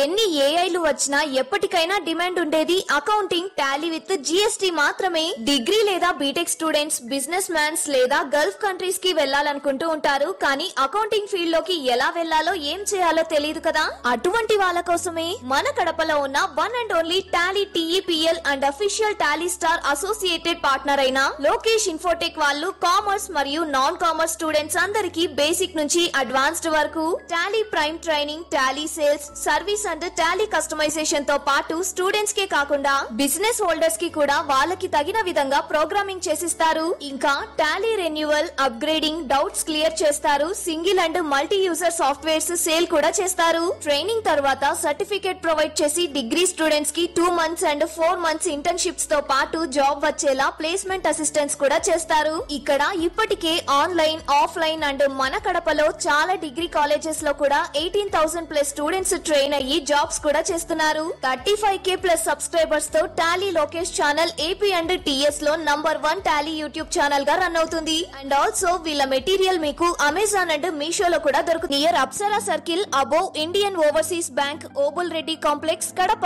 ఎన్ని ఏఐలు వచ్చినా ఎప్పటికైనా డిమాండ్ ఉండేది అకౌంటింగ్ టాలీ విత్ జిఎస్టి మాత్రమే. డిగ్రీ లేదా బీటెక్ స్టూడెంట్స్, బిజినెస్ మ్యాన్స్ లేదా గల్ఫ్ కంట్రీస్ కి వెళ్లాలనుకుంటూ ఉంటారు. కానీ అకౌంటింగ్ ఫీల్డ్ లోకి ఎలా వెళ్లాలో ఏం చేయాలో తెలియదు కదా. అటువంటి వాళ్ళ కోసమే మన కడపలో ఉన్న one and only Tally TEPL and official Tally star associated partner అయిన లోకేష్ ఇన్ఫోటెక్ వాళ్ళు కామర్స్ మరియు నాన్ కామర్స్ స్టూడెంట్స్ అందరికీ బేసిక్ నుంచి అడ్వాన్స్డ్ వరకు Tally prime training, Tally sales, service and Tally customisation తో పాటు స్టూడెంట్స్ కే కాకుండా బిజినెస్ హోల్డర్స్ కి కూడా వాళ్ళకి తగిన విధంగా ప్రోగ్రామింగ్ చేసిస్తారు. ఇంకా Tally renewal, upgrading, doubts clear చేస్తారు. Single and multi user softwares sale కూడా చేస్తారు. ట్రైనింగ్ తర్వాత సర్టిఫికేట్ ప్రొవైడ్ చేసి డిగ్రీ స్టూడెంట్స్ కి 2 months అండ్ 4 months ఇంటర్న్షిప్స్ తో పాటు జాబ్ వచ్చేలా ప్లేస్మెంట్ అసిస్టెన్స్ కూడా చేస్తారు. ఇక్కడ ఇప్పటికే ఆన్లైన్, ఆఫ్లైన్ అండ్ మన కడపలో చాలా డిగ్రీ కాలేజెస్ లో కూడా 18,000 ప్లస్ స్టూడెంట్స్ ట్రైన్ అయ్యి జాబ్స్ కూడా చేస్తున్నారు. 35K ప్లస్ సబ్స్క్రైబర్స్ తో Tally Lokesh channel AP and TS లో నంబర్ 1 టాలీ యూట్యూబ్ ఛానల్ గా రన్ అవుతుంది. అండ్ ఆల్సో వీళ్ళ మెటీరియల్ మీకు అమెజాన్ అండ్ మీషోలో కూడా దొరుకుతుంది. Near Apsara circle above Indian overseas bank, Obul Reddy complex, Kadapa.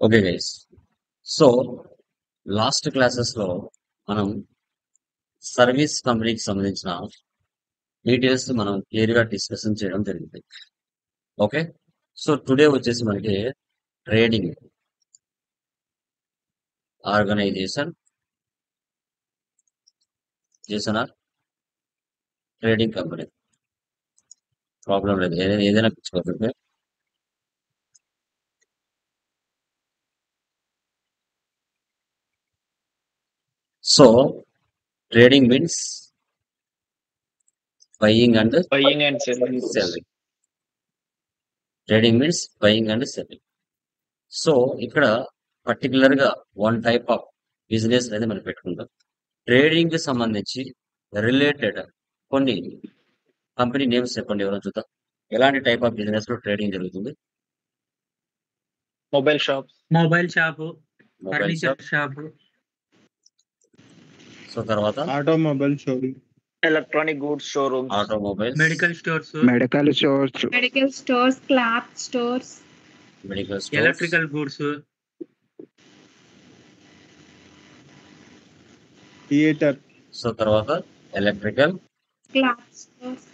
Okay guys, so last classes లో మనం సర్వీస్ కంపెనీకి సంబంధించిన డీటెయిల్స్ మనం క్లియర్ గా డిస్కషన్ చేయడం జరిగింది. ఓకే, సో టుడే వచ్చేసి మనకి ట్రేడింగ్ ఆర్గనైజేషన్ చేసిన ట్రేడింగ్ కంపెనీ ప్రాబ్లం లేదు, ఏదైనా పిచ్చుకోకపోతే. So trading means buying and selling. Trading means buying and selling. So ఇక్కడ పర్టికులర్ గా వన్ టైప్ ఆఫ్ బిజినెస్ అనేది మనం పెట్టుకుంటాం. ట్రేడింగ్ కి సంబంధించి రిలేటెడ్ కొన్ని కంపెనీ నేమ్స్ చెప్పండి, ఎవరైనా చూద్దాం. ఎలాంటి టైప్ ఆఫ్ బిజినెస్ లో ట్రేడింగ్ జరుగుతుంది? Mobile shop, mobile furniture shop. Shop, so తర్వాత automobile showroom, electronic goods showroom, automobiles, medical stores, medical stores, medical stores, cloth stores, medical stores, electrical goods, theatre, so తర్వాత electrical cloth stores,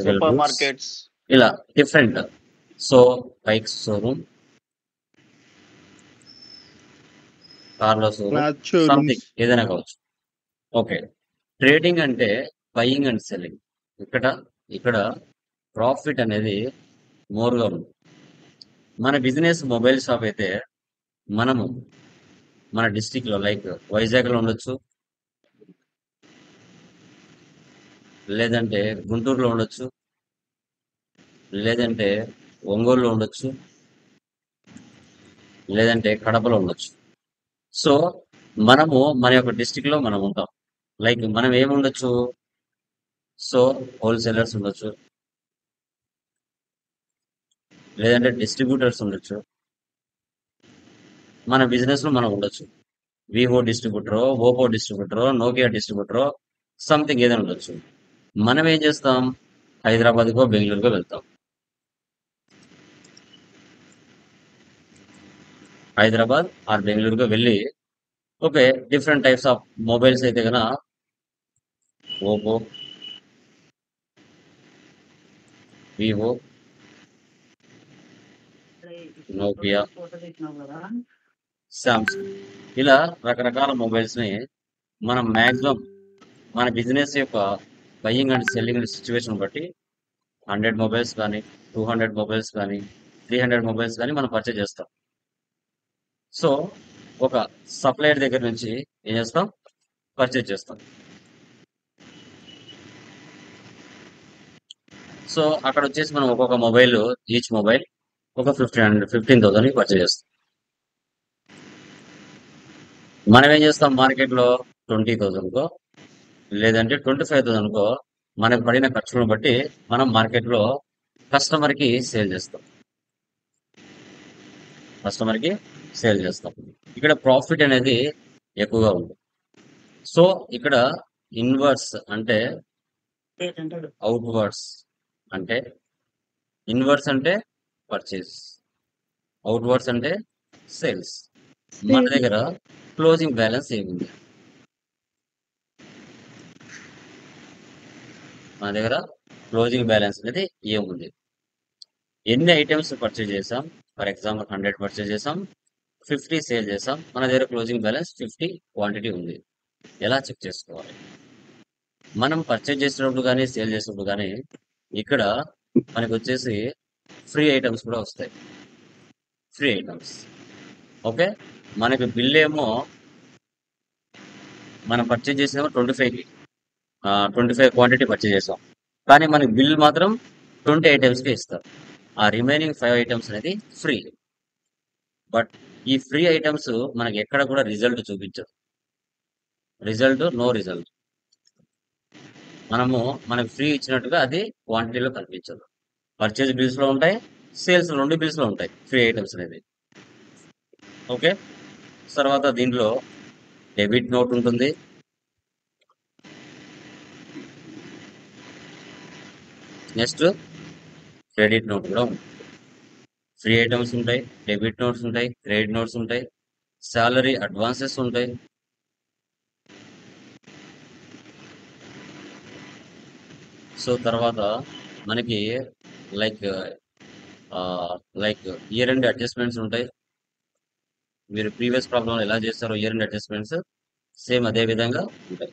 super markets, ఇలా different. So bikes showroom, కార్ల showroom, cloth showroom, something ఏదైనా కావచ్చు. Okay, trading అంటే buying and selling. ఇక్కడ profit అనేది మోర్గా ఉంది. మన బిజినెస్ మొబైల్ షాప్ అయితే మనము మన డిస్టిక్ లో లైక్ వైజాగ్ లో ఉండొచ్చు, లేదంటే గుంటూరులో ఉండొచ్చు, లేదంటే ఒంగోలులో ఉండొచ్చు, లేదంటే కడపలో ఉండొచ్చు. సో మనము మన యొక్క డిస్టిక్ లో మనం ఉంటాం. లైక్ మనం ఏముండొచ్చు, సో హోల్సేలర్స్ ఉండొచ్చు, లేదంటే డిస్ట్రిబ్యూటర్స్ ఉండొచ్చు. మన బిజినెస్ లో మనం ఉండొచ్చు. వివో డిస్ట్రిబ్యూటరో, ఓపో డిస్ట్రిబ్యూటరో, నోకియా డిస్ట్రిబ్యూటరో, సంథింగ్ ఏదైనా ఉండొచ్చు. మనం ఏం చేస్తాం, హైదరాబాద్కో బెంగళూరుకో వెళ్తాం. హైదరాబాద్ ఆర్ బెంగళూరుకో వెళ్ళి okay different types of mobiles అయితే కనుక ఓపో, వివో, నోకియా, సామ్సంగ్, ఇలా రకరకాల మొబైల్స్ ని మనం మాక్సిమం మన బిజినెస్ యొక్క బయింగ్ అండ్ సెల్లింగ్ సిచ్యువేషన్ బట్టి 100 మొబైల్స్ కానీ, 200 మొబైల్స్ కానీ, 300 మొబైల్స్ కానీ మనం పర్చేజ్ చేస్తాం. సో ఒక సప్లయర్ దగ్గర నుంచి ఏం చేస్తాం, పర్చేజ్ చేస్తాం. సో అక్కడ వచ్చేసి మనం ఒక్కొక్క మొబైల్, ఈచ్ మొబైల్ ఒక 15,000 పర్చేజ్ చేస్తాం. మనం ఏం చేస్తాం, మార్కెట్ లో 20,000కో లేదంటే 25,000కో మనకు పడిన ఖర్చులను బట్టి మనం మార్కెట్ లో కస్టమర్ కి సేల్ చేస్తాం. కస్టమర్ కి సేల్ చేస్తాం. ఇక్కడ ప్రాఫిట్ అనేది ఎక్కువగా ఉంది. సో ఇక్కడ ఇన్వర్స్ అంటే అవుట్వర్డ్స్ అంటే ఇన్వర్స్ అంటే పర్చేస్, అవుట్వర్డ్స్ అంటే సేల్స్. మన దగ్గర క్లోజింగ్ బ్యాలెన్స్ ఏముంది? మన దగ్గర క్లోజింగ్ బ్యాలెన్స్ అనేది ఏముంది? ఎన్ని ఐటమ్స్ పర్చేజ్ చేసాం? ఫర్ ఎగ్జాంపుల్ 100 పర్చేజ్ చేసాం, 50 సేల్ చేసాం. మన దగ్గర క్లోజింగ్ బ్యాలెన్స్ 50 క్వాంటిటీ ఉంది. ఎలా చెక్ చేసుకోవాలి? మనం పర్చేజ్ చేసినప్పుడు కానీ సేల్ చేసినప్పుడు కానీ ఇక్కడ మనకి వచ్చేసి ఫ్రీ ఐటమ్స్ కూడా వస్తాయి. Free items. ఓకే, మనకి బిల్ ఏమో మనం పర్చేజ్ చేసేమో 25 క్వాంటిటీ పర్చేజ్ చేసాం, కానీ మనకి బిల్ మాత్రం 20 ఐటమ్స్కి ఇస్తారు. ఆ రిమైనింగ్ 5 ఐటమ్స్ అనేది ఫ్రీ. బట్ ఈ ఫ్రీ ఐటమ్స్ మనకి ఎక్కడ కూడా రిజల్ట్ చూపించదు. Result no result. మనకు ఫ్రీ ఇచ్చినట్టుగా అది క్వాంటిటీలో కనిపించదు. పర్చేజ్ బిల్స్ లో ఉంటాయి, సేల్స్ 2 బిల్స్ లో ఉంటాయి ఫ్రీ ఐటమ్స్ అనేది. ఓకే, తర్వాత దీంట్లో డెబిట్ నోట్ ఉంటుంది, నెక్స్ట్ క్రెడిట్ నోట్ కూడా ఉంటుంది. ఫ్రీ ఐటమ్స్ ఉంటాయి, డెబిట్ నోట్స్ ఉంటాయి, క్రెడిట్ నోట్స్ ఉంటాయి, సాలరీ అడ్వాన్సెస్ ఉంటాయి. సో తర్వాత మనకి లైక్ ఇయర్ ఎండ్ అడ్జస్ట్మెంట్స్ ఉంటాయి. మీరు ప్రీవియస్ ప్రాబ్లం ఎలా చేస్తారో ఇయర్ ఎండ్ అడ్జస్ట్మెంట్స్ సేమ్ అదే విధంగా ఉంటాయి.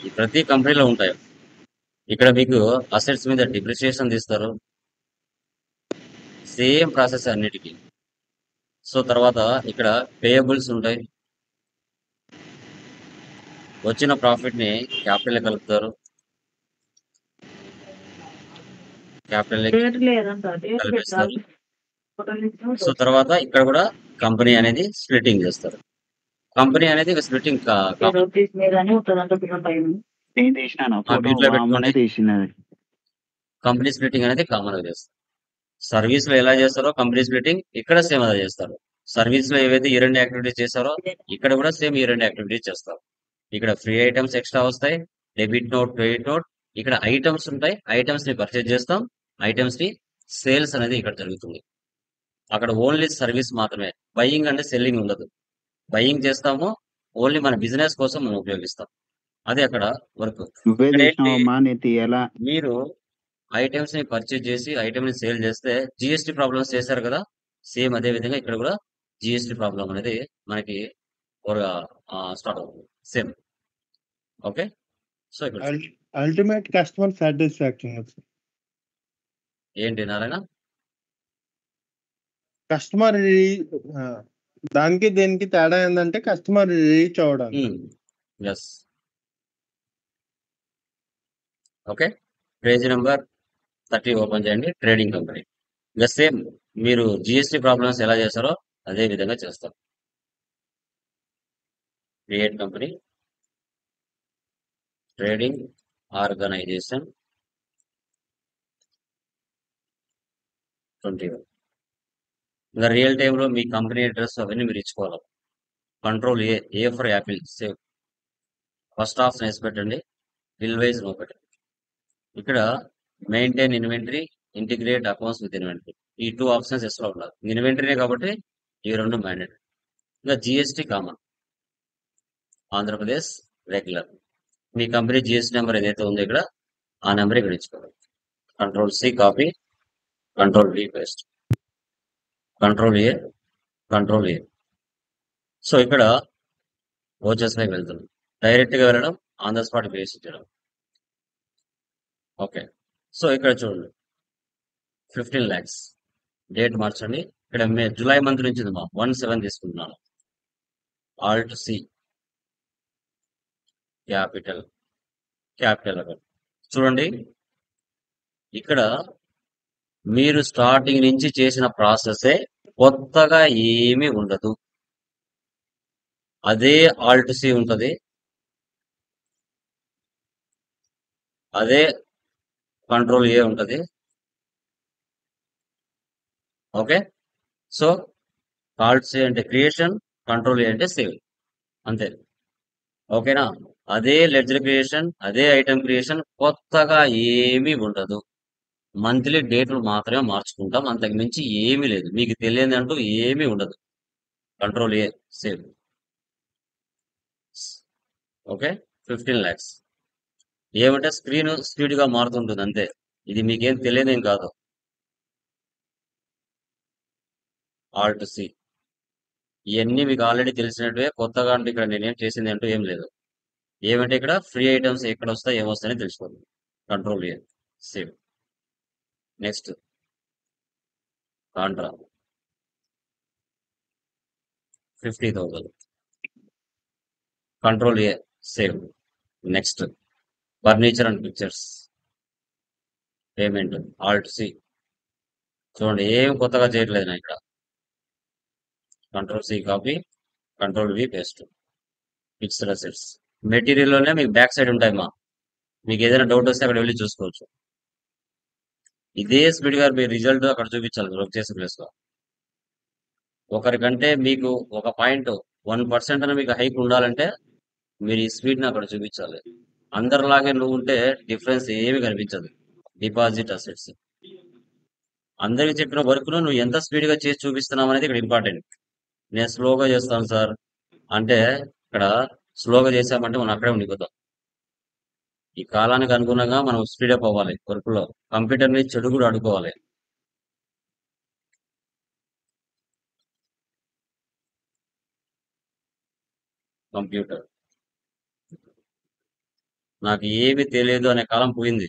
ఈ ప్రతి కంపెనీలో ఉంటాయి. ఇక్కడ మీకు అసెట్స్ మీద డిప్రిసియేషన్ తీస్తారు, సేమ్ ప్రాసెస్ అన్నిటికీ. సో తర్వాత ఇక్కడ పేయబుల్స్ ఉంటాయి, వచ్చిన ప్రాఫిట్ ని క్యాపిటల్ కలుపుతారు, క్యాపిటల్ కలిపిస్తారు. సో తర్వాత ఇక్కడ కూడా కంపెనీ అనేది స్ప్లిట్టింగ్ చేస్తారు. కంపెనీ అనేది స్ప్లిట్టింగ్ కంపెనీ స్ప్లిట్టింగ్ అనేది కామన్ గా చేస్తారు. సర్వీస్ లో ఎలా చేస్తారో కంపెనీ స్ప్లిట్టింగ్ ఇక్కడ సేమ్ అలా చేస్తారు. సర్వీస్ లో ఏవైతే ఈ 2 యాక్టివిటీస్ చేస్తారో ఇక్కడ కూడా సేమ్ ఈ 2 యాక్టివిటీస్ చేస్తారు. ఇక్కడ ఫ్రీ ఐటమ్స్ ఎక్స్ట్రా వస్తాయి, డెబిట్ నోట్, క్రెడిట్ నోట్. ఇక్కడ ఐటమ్స్ ఉంటాయి, ఐటమ్స్ ని పర్చేజ్ చేస్తాం, ఐటమ్స్ ని సేల్స్ అనేది ఇక్కడ జరుగుతుంది. అక్కడ ఓన్లీ సర్వీస్ మాత్రమే, బయింగ్ అంటే సెల్లింగ్ ఉండదు. బయింగ్ చేస్తాము, ఓన్లీ మన బిజినెస్ కోసం మనం ఉపయోగిస్తాం. అది అక్కడ వర్క్. మీరు ఐటమ్స్ ని పర్చేజ్ చేసి ఐటమ్ ని సేల్ చేస్తే జిఎస్టీ ప్రాబ్లమ్స్ చేశారు కదా, సేమ్ అదే విధంగా ఇక్కడ కూడా జిఎస్టీ ప్రాబ్లం అనేది మనకి స్టార్ట్ అవుతుంది సేమ్. ఓకే, సో ఇక్కడ అల్టిమేట్ కస్టమర్ సాటిస్ఫాక్షన్ ఏంటి నారాయణ? కస్టమర్ దానికి దేనికి తేడా ఏంటంటే కస్టమర్ రీచ్ అవడం. Yes. Okay, page number 30 open చేయండి. Trading company. ఇంకా సేమ్ మీరు జిఎస్టీ ప్రాబ్లమ్స్ ఎలా చేస్తారో అదే విధంగా చేస్తారు. Create company, trading organization 21. ఇంకా రియల్ టైంలో మీ కంపెనీ అడ్రస్ అవన్నీ మీరు ఇచ్చుకోవాలి. Control A for Apple save. First option వేసి పెట్టండి, బిల్ వైజ్ నో పెట్టండి. ఇక్కడ maintain inventory, integrate accounts with inventory, ఈ 2 ఆప్షన్స్ ఎస్లో ఉండాలి. ఇన్వెంటరీనే కాబట్టి ఈ 2 మ్యాండేటరీ. ఇంకా జిఎస్టీ కామన్, ఆంధ్రప్రదేశ్ రెగ్యులర్. మీ కంపెనీ జిఎస్టీ నెంబర్ ఏదైతే ఉందో ఇక్కడ ఆ నెంబర్ ఇక్కడ ఇచ్చుకోవాలి. Control C copy, control D paste, control A, control A. So ఇక్కడ ఓచెస్ పైకి వెళ్తుంది, డైరెక్ట్ గా వెళ్ళడం, ఆన్ ద స్పాట్ పేస్ట్ చేయడం. ఓకే, సో ఇక్కడ చూడండి 15 lakhs డేట్ మార్చండి. ఇక్కడ జూలై మంత్ నుంచి 1/7 తీసుకుంటున్నాను. Alt C, capital account. చూడండి ఇక్కడ మీరు స్టార్టింగ్ నుంచి చేసిన ప్రాసెసే, కొత్తగా ఏమీ ఉండదు. అదే ఆల్ట్ సి ఉంటుంది, అదే కంట్రోల్ ఏ ఉంటుంది. ఓకే, సో కాల్ట్ సే అంటే క్రియేషన్, కంట్రోల్ ఏ అంటే సేవ్, అంతే. ఓకేనా? అదే లెడ్జర్ క్రియేషన్, అదే ఐటమ్ క్రియేషన్, కొత్తగా ఏమీ ఉండదు. మంత్లీ డేట్లు మాత్రమే మార్చుకుంటాం, అంతకు మించి ఏమీ లేదు. మీకు తెలియదు అంటూ ఏమీ ఉండదు. Control A save. Okay, 15 lakhs. ఏమంటే స్క్రీన్ స్పీడ్ గా మారుతుంటుంది అంతే. ఇది మీకేం తెలియదేం కాదు. ఆల్ట్ సి, ఇవన్నీ మీకు ఆల్రెడీ తెలిసినట్టువే. కొత్తగా అంటే ఇక్కడ నేనేం చేసింది అంటూ ఏం లేదు. ఏమంటే ఇక్కడ ఫ్రీ ఐటమ్స్ ఎక్కడ వస్తాయి ఏమొస్తాయని తెలుసుకోండి. Control A save. Next contra 50,000. Control A save. Next furniture and fixtures payment alt C. చూడండి ఏం కొత్తగా చేయట్లేదు నేను ఇక్కడ. Control C copy, control V paste. Fixed assets material లోనే మీకు బ్యాక్ సైడ్ ఉంటాయి మా. మీకు ఏదైనా డౌట్ వస్తే అక్కడ వెళ్ళి చూసుకోవచ్చు. ఇదే స్పీడ్ గా మీ రిజల్ట్ అక్కడ చూపించాలి వర్క్ చేసే ప్లేస్ లో. ఒకరికంటే మీకు ఒక పాయింట్ 1% అని మీకు హైక్ ఉండాలంటే మీరు ఈ స్పీడ్ ని అక్కడ చూపించాలి. అందరిలాగే నువ్వు ఉంటే డిఫరెన్స్ ఏమి కనిపించదు. డిపాజిట్ అసెట్స్ అందరికి చెప్పిన వర్క్ ను నువ్వు ఎంత స్పీడ్ గా చేసి చూపిస్తున్నావు అనేది ఇక్కడ ఇంపార్టెంట్. నేను స్లోగా చేస్తాను సార్ అంటే ఇక్కడ స్లోగా చేసామంటే మనం అక్కడే ఉండిపోతాం. ఈ కాలానికి అనుగుణంగా మనం స్పీడప్ అవ్వాలి. వర్క్ లో కంప్యూటర్ ని చెడు కూడా అడుకోవాలి. కంప్యూటర్ నాకు ఏమి తెలియదు అనే కాలం పోయింది.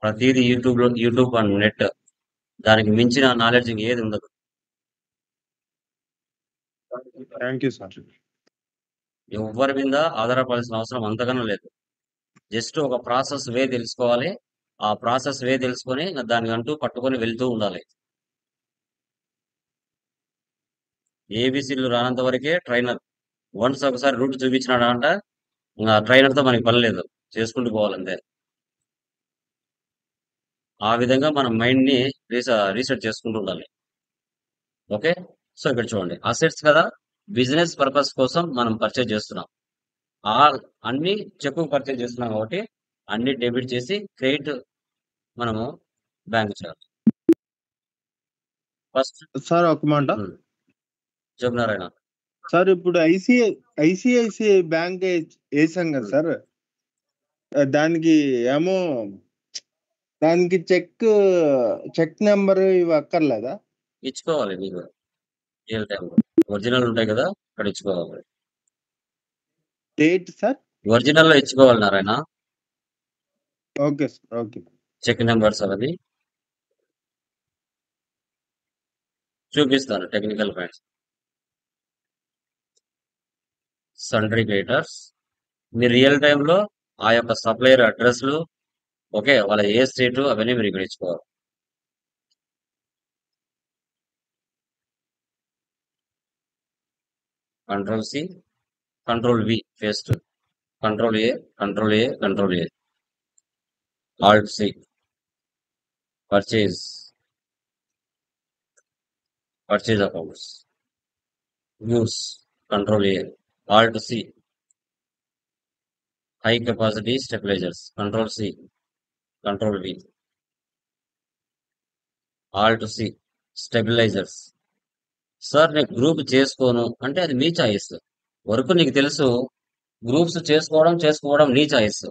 ప్రతిదీ యూట్యూబ్ అండ్ నెట్. దానికి మించిన నాలెడ్జ్ ఏది ఉండదు. Thank you sir. ఎవరి మీద ఆధారపడాల్సిన అవసరం అంతకన్నా లేదు. జస్ట్ ఒక ప్రాసెస్ వే తెలుసుకోవాలి. ఆ ప్రాసెస్ వే తెలుసుకొని దానికంటూ పట్టుకొని వెళ్తూ ఉండాలి. ఏబిసిలు రానంత వరకే ట్రైనర్. వన్స్ ఒకసారి రూట్ చూపించినాడంట ఇంకా ట్రైనర్ తో మనకి పని లేదు, చేసుకుంటూ పోవాలంతే. ఆ విధంగా మన మైండ్ ని రీసెట్ చేసుకుంటూ ఉండాలి. ఓకే, సో ఇక్కడ చూడండి అసెట్స్ కదా, బిజినెస్ పర్పస్ కోసం మనం పర్చేజ్ చేస్తున్నాం. అన్ని చెక్ పర్చేజ్ చేస్తున్నాం కాబట్టి అన్ని డెబిట్ చేసి క్రెడిట్ మనము బ్యాంక్ చేయాలి. ఫస్ట్ సార్ ఒక మాట చెప్తున్నారాయన. సార్ ఇప్పుడు ఐసిఐసిఐ బ్యాంక్ వేసాం కదా సార్, దానికి ఏమో దానికి చెక్ నెంబర్ ఇవి అక్కర్లేదా? ఇచ్చుకోవాలి. మీకు రియల్ టైంలో ఒరిజినల్ ఉంటాయి కదా, అక్కడ ఇచ్చుకోవాలి. డేట్ సార్ ఒరిజినల్ లో ఇచ్చుకోవాలి Narayana. Okay sir, okay. Check numbers అవన్నీ చూపిస్తాను. టెక్నికల్ పాయింట్స్, సండ్రీ క్రియేటర్స్, మీరు రియల్ టైంలో ఆ యొక్క సప్లయర్ అడ్రస్లు, ఓకే, వాళ్ళ ఏ స్టేట్ అవన్నీ మీరు ఇక్కడ ఇచ్చుకోవాలి. Control C, control V paste, control A, control A, control A, alt C, purchase accounts, goods, control A, alt C, high capacity stabilisers, control C, control V, alt C, stabilisers. Sir నేను group చేసుకోను అంటే అది మీ choice. వరకు నీకు తెలుసు, groups చేసుకోవడం నీ choice.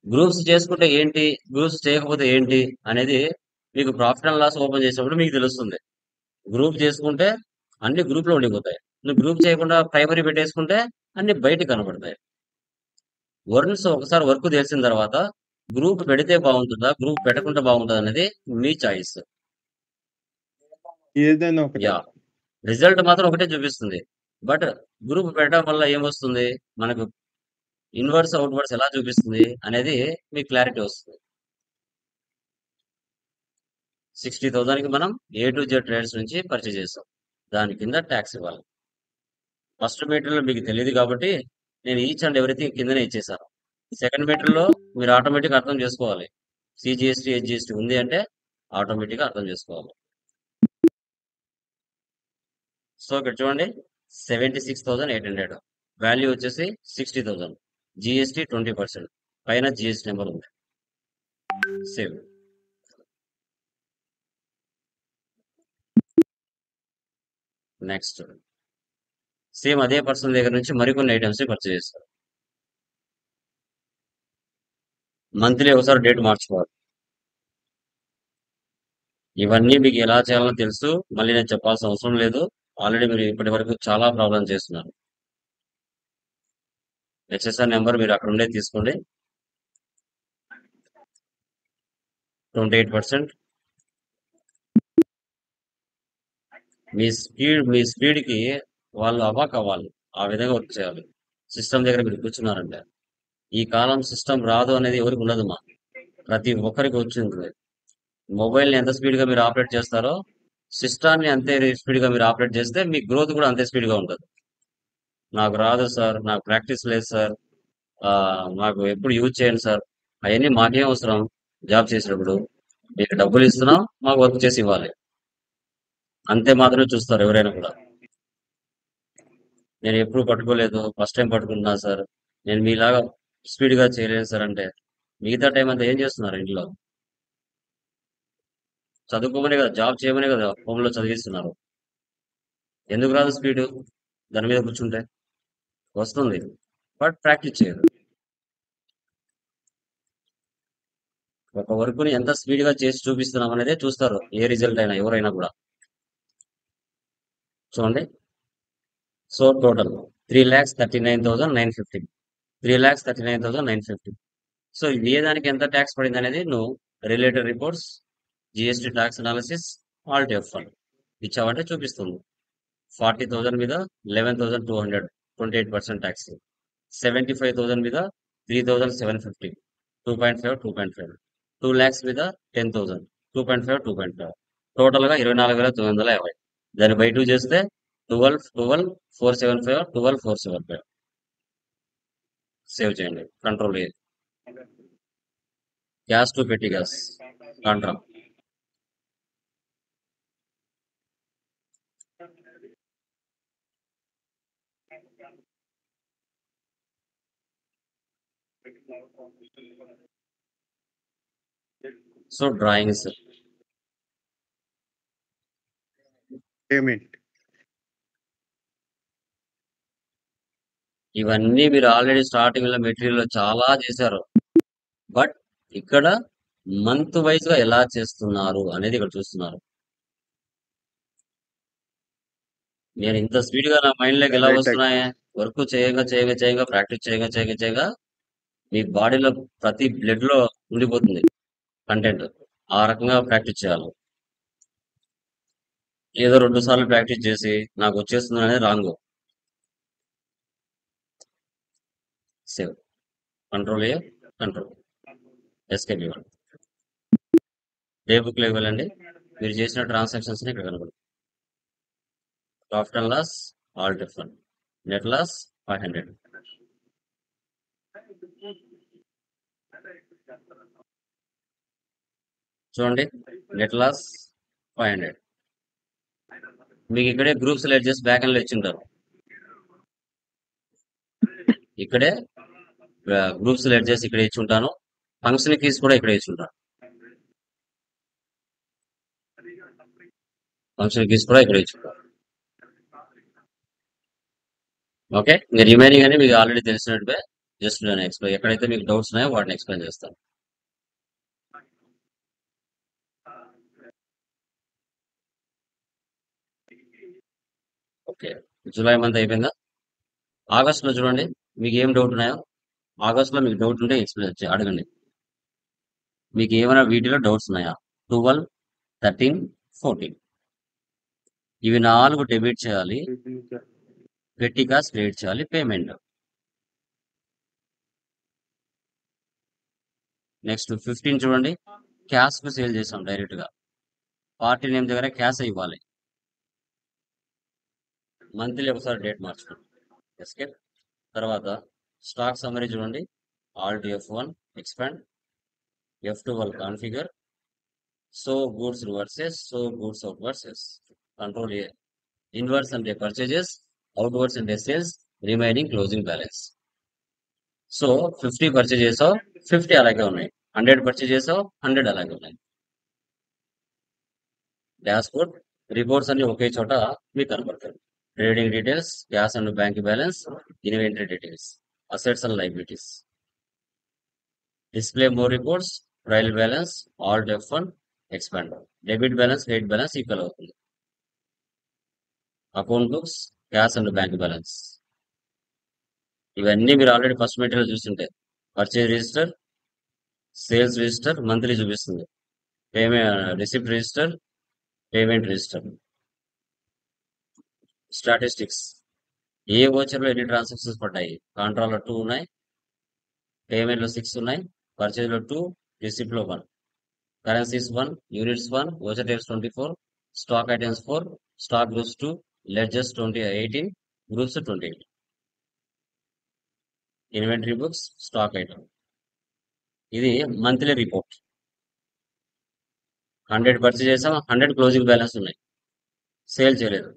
Groups చేసుకుంటే ఏంటి, గ్రూప్స్ చేయకపోతే ఏంటి అనేది మీకు ప్రాఫిట్ అండ్ లాస్ ఓపెన్ చేసినప్పుడు మీకు తెలుస్తుంది. గ్రూప్ చేసుకుంటే అన్ని గ్రూప్ లో ఉండిపోతాయి. నువ్వు గ్రూప్ చేయకుండా ప్రైమరీ పెట్టేసుకుంటే అన్ని బయటకు కనబడతాయి. ఒకసారి వర్క్ తెలిసిన తర్వాత గ్రూప్ పెడితే బాగుంటుందా, గ్రూప్ పెట్టకుండా బాగుంటుందా అనేది మీ చాయిస్. ఏదైనా ఒకటి. యా, రిజల్ట్ మాత్రం ఒకటే చూపిస్తుంది. బట్ గ్రూప్ పెట్టడం వల్ల ఏమొస్తుంది, మనకు ఇన్వర్స్ అవుట్వర్స్ ఎలా చూపిస్తుంది అనేది మీకు క్లారిటీ వస్తుంది. 60,000కి మనం A to Z ట్రేడ్స్ నుంచి పర్చేజ్ చేస్తాం. దాని కింద ట్యాక్స్ ఇవ్వాలి. ఫస్ట్ మీటర్ లో మీకు తెలియదు కాబట్టి నేను ఈచ్ అండ్ ఎవ్రీథింగ్ కిందనే ఇచ్చేసాను. సెకండ్ మీటర్ లో మీరు ఆటోమేటిక్ అర్థం చేసుకోవాలి. CGST HGST ఉంది అంటే ఆటోమేటిక్ గా అర్థం చేసుకోవాలి. సో ఇక్కడ చూడండి 76,800 వాల్యూ వచ్చేసి 60,000 జిఎస్టీ 20% పైన జిఎస్టీ నెంబర్ ఉంది. సేవ్. నెక్స్ట్ సేమ్ అదే పర్సన్ దగ్గర నుంచి మరికొన్ని ఐటమ్స్ పర్చేజ్ చేస్తారు. మంత్లీ ఒకసారి డేట్ మార్చుకోవాలి. ఇవన్నీ మీకు ఎలా చేయాలో తెలుసు, మళ్ళీ నేను చెప్పాల్సిన అవసరం లేదు. ఆల్రెడీ మీరు ఇప్పటి వరకు చాలా ప్రాబ్లం చేస్తున్నారు. హెచ్ఎస్ఆర్ నెంబర్ మీరు అక్కడ ఉండే తీసుకోండి. 28%. మీ స్పీడ్కి వాళ్ళు అవాక్ అవ్వాలి, ఆ విధంగా వర్క్ చేయాలి. సిస్టమ్ దగ్గర మీరు కూర్చున్నారంటే ఈ కాలం సిస్టమ్ రాదు అనేది ఎవరికి ఉండదు. ప్రతి ఒక్కరికి వచ్చింది. మొబైల్ని ఎంత స్పీడ్గా మీరు ఆపరేట్ చేస్తారో సిస్టాన్ని అంతే స్పీడ్గా మీరు ఆపరేట్ చేస్తే మీ గ్రోత్ కూడా అంతే స్పీడ్గా ఉంటుంది. నాకు రాదు సార్, నాకు ప్రాక్టీస్ లేదు సార్, నాకు ఎప్పుడు యూజ్ చేయండి సార్, అవన్నీ మాకేం అవసరం. జాబ్ చేసినప్పుడు మీకు డబ్బులు ఇస్తున్నాం, మాకు వర్క్ చేసి ఇవ్వాలి, అంతే మాత్రమే చూస్తారు ఎవరైనా కూడా. నేను ఎప్పుడు పట్టుకోలేదు, ఫస్ట్ టైం పట్టుకుంటున్నా సార్, నేను మీలాగా స్పీడ్గా చేయలేను సార్ అంటే మిగతా టైం అంతా ఏం చేస్తున్నారు? ఇంట్లో చదువుకోమనే కదా, జాబ్ చేయమనే కదా హోమ్లో చదివిస్తున్నారు. ఎందుకు రాదు స్పీడ్? దాని మీద కూర్చుంటే వస్తుంది, బట్ ప్రాక్టీస్ చేయరు. ఒక వర్క్ని ఎంత స్పీడ్గా చేసి చూపిస్తున్నాం అనేది చూస్తారు ఏ రిజల్ట్ అయినా, ఎవరైనా కూడా. చూడండి. So total 3,39,950. 3,39,950. సో ఏ దానికి ఎంత ట్యాక్స్ పడింది అనేది నువ్వు related reports, GST tax analysis, Alt F1 ఇచ్చావంటే చూపిస్తుంది. 40,000 మీద 11,200 28% ట్యాక్స్. 75,000 మీద 3,750 2.5 2.5. 2 lakhs మీద 10,000 2.5 2.5. టోటల్గా 24,950. దాన్ని బై 2 చేస్తే 12,475 12,475. సేవ్ చేయండి. Control A. గ్యాస్ టు పెట్టి gas Contra. So drawings payment ఇవన్నీ మీరు ఆల్రెడీ స్టార్టింగ్ లో మెటీరియల్ చాలా చేశారు. బట్ ఇక్కడ మంత్ వైజ్ గా ఎలా చేస్తున్నారు అనేది ఇక్కడ చూస్తున్నారు. నేను ఇంత స్పీడ్ గా నా మైండ్ లోకి ఎలా వస్తున్నాయి? వర్క్ చేయంగా చేయంగా చేయంగా ప్రాక్టీస్ చేయంగా చేయంగా చేయంగా మీ బాడీలో ప్రతి బ్లడ్ లో ఉండిపోతుంది కంటెంట్. ఆ రకంగా ప్రాక్టీస్ చేయాలి. ఏదో 2 సార్లు ప్రాక్టీస్ చేసి నాకు వచ్చేస్తుంది అనేది wrong. Save. Control A. Control escape ఇవ్వండి. డే బుక్ లో ఇవ్వాలండి. మీరు చేసిన ట్రాన్సాక్షన్స్ ఇక్కడ కనబడుతుంది. Profit and loss alt F1. Net loss 500. చూడండి, నెట్ లాస్ 500. మీకు ఇక్కడే గ్రూప్స్ సెలెక్ట్ చేసి బ్యాక్ అండ్ ఇచ్చింటారు. ఇక్కడే గ్రూప్స్ సెలెక్ట్ చేసి ఇక్కడ ఇచ్చి ఉంటాను. ఫంక్షన్ కీస్ కూడా ఇక్కడ ఇచ్చి ఉంటాను. ఫంక్షన్ కీస్ కూడా ఇక్కడ ఇచ్చి ఉంటాను. ఓకే, ఇంకా రిమైనింగ్ అని మీకు ఆల్రెడీ తెలిసినట్టుగా జస్ట్ నేను ఎక్స్ప్లెయిన్, ఎక్కడైతే మీకు డౌట్స్ ఉన్నాయో వాటిని ఎక్స్ప్లెయిన్ చేస్తాను. ఓకే, జూలై మంత్ అయిపోయిందా? ఆగస్ట్లో చూడండి, మీకు ఏం డౌట్ ఉన్నాయో ఆగస్ట్లో మీకు డౌట్ ఉంటే ఎక్స్ప్లెయిన్ అడగండి. మీకు ఏమైనా వీటిలో డౌట్స్ ఉన్నాయా? 12, 13, 14 ఇవి 4 డెబిట్ చేయాలి, పెట్టి కాస్ట్ క్రియేట్ చేయాలి, పేమెంట్. నెక్స్ట్ 15 చూడండి, క్యాష్ కు సేల్ చేసాం డైరెక్ట్ గా. పార్టీ నేమ్ దగ్గర క్యాష్ ఇవ్వాలి. మంత్లీ ఒకసారి డేట్ మార్చుకోండి. ఎస్కేప్. తర్వాత స్టాక్ సమ్మరీ చూడండి, Alt F1 expand, F12 configure, so goods versus so goods out versus, control A. Inverse అంటే పర్చేజెస్, అవుట్వర్డ్స్ అంటే sales, remaining closing balance. So 50 purchase చేసావు, 50 అలాగే ఉన్నాయి. 100 పర్చేజ్ చేసావు, 100 అలాగే ఉన్నాయి. డాష్ బోర్డ్ రిపోర్ట్స్ అన్ని ఒకే చోట మీకు కనబడతాయి. Trading details, cash and bank balance, inventory details, assets and liabilities. Display more reports, trial balance, alt F1, expand. Debit balance, credit balance equal అవుతుంది. Account books, cash and bank balance. ఇవన్నీ మీరు already first material చూస్తుంటే purchase register, sales register monthly చూపిస్తుంది. Payment receipt register, payment register. Statistics, ఏ ఓచర్లో ఎన్ని transactions పడ్డాయి. కాంట్రాలో 2 ఉన్నాయి, పేమెంట్లో 6 ఉన్నాయి, పర్చేజ్లో 2, రిసిప్ట్లో 1. Currencies 1, units 1, voucher types 24, stock items 4, stock groups 2, ledgers 18, groups 28. Inventory books, stock item. ఇది మంత్లీ రిపోర్ట్. 100 పర్చేజ్ చేసాం, 100 క్లోజింగ్ బ్యాలెన్స్ ఉన్నాయి, సేల్ చేయలేదు.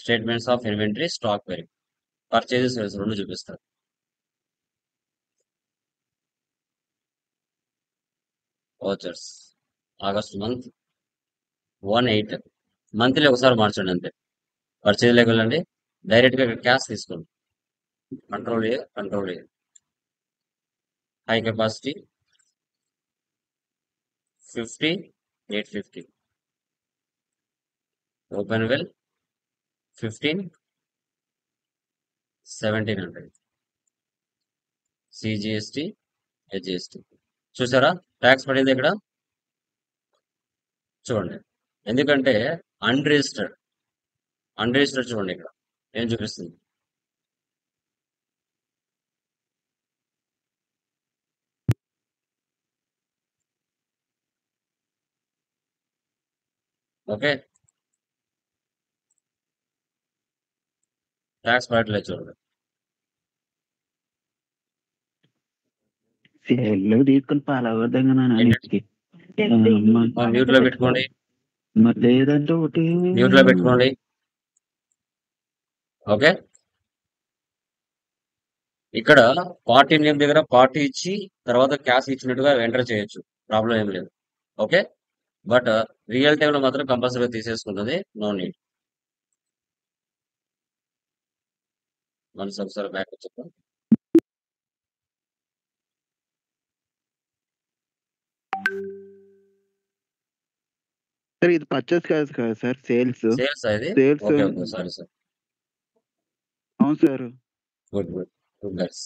Statements of inventory, stock very, purchases sales రెండు చూపిస్తారు. ఓచర్స్ ఆగస్ట్ మంత్ 1/8 మంత్లీ ఒకసారి మార్చండి అంతే. Purchase లెక్క వెళ్ళండి, డైరెక్ట్గా ఇక్కడ క్యాష్ తీసుకోండి. Control A high capacity 50, 850. Open well 15, 1700. CGST, HGST. చూసారా ట్యాక్స్ పడింది ఇక్కడ చూడండి. ఎందుకంటే అన్రిజిస్టర్డ్ చూడండి ఇక్కడ ఏం చూపిస్తుంది. ఓకే, ట్యాక్స్ పడట్లేదు చూడండి. సెల్లు తీసుకుని పాలవద్దంగా మ్యూట్ లో పెట్టుకోండి, లేదంటే ఒకటి మ్యూట్ లో పెట్టుకోండి. ఓకే, ఇక్కడ పార్టీ నేమ్ దగ్గర పార్టీ ఇచ్చి తర్వాత క్యాష్ ఇచ్చినట్టుగా ఎంటర్ చేయొచ్చు, ప్రాబ్లం ఏం లేదు. ఓకే, బట్ రియల్ టైంలో మాత్రం కంపల్సరీగా తీసేసుకుంటుంది, నో నీడ్. మనసు ఒకసారి బ్యాక్ వచ్చేద్దాం. సార్ ఇది పర్చేస్ కాదు కదా సార్, సేల్స్. సేల్స్ ఇది, sales okay okay, sorry sir. అవును sir. Good good good guys.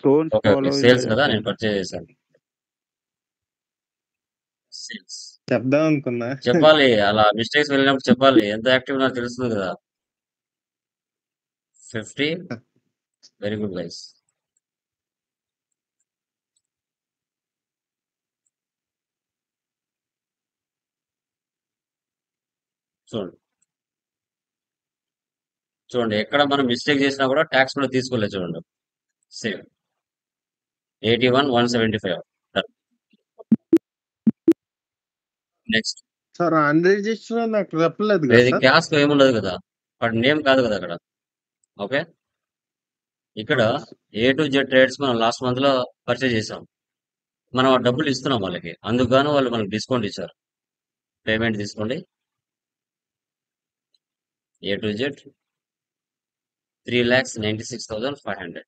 సోన్స్ ఓకే ఓకే, సేల్స్ కదా, నేను పర్చేజ్ చేశాను. సేల్స్ చెప్దాం అనుకున్నా. చెప్పాలి, అలా మిస్టేక్స్ వెళ్ళినప్పుడు చెప్పాలి. ఎంత యాక్టివ్ నాకు తెలుస్తుంది కదా. 50, వెరీ గుడ్ గైస్. చూడండి చూడండి, ఎక్కడ మనం మిస్టేక్ చేసినా కూడా ట్యాక్స్ కూడా తీసుకోలేదు చూడండి. సేవ్ 81, 175. నెక్స్ట్ సార్ అన్రిజిస్టర్ నాకు చెప్పలేదు కదా ఇది సార్. క్యాష్ ఏముండదు కదా, బట్ నేమ్ కాదు కదా అక్కడ. ఓకే, ఇక్కడ A to Z ట్రేడ్స్ మనం లాస్ట్ మంత్ లో పర్చేజ్ చేసాం, మనం ఆ డబ్బులు ఇస్తున్నాం వాళ్ళకి, అందుకు వాళ్ళు మనకి డిస్కౌంట్ ఇచ్చారు. పేమెంట్ తీసుకోండి, A to Z 3,96,500.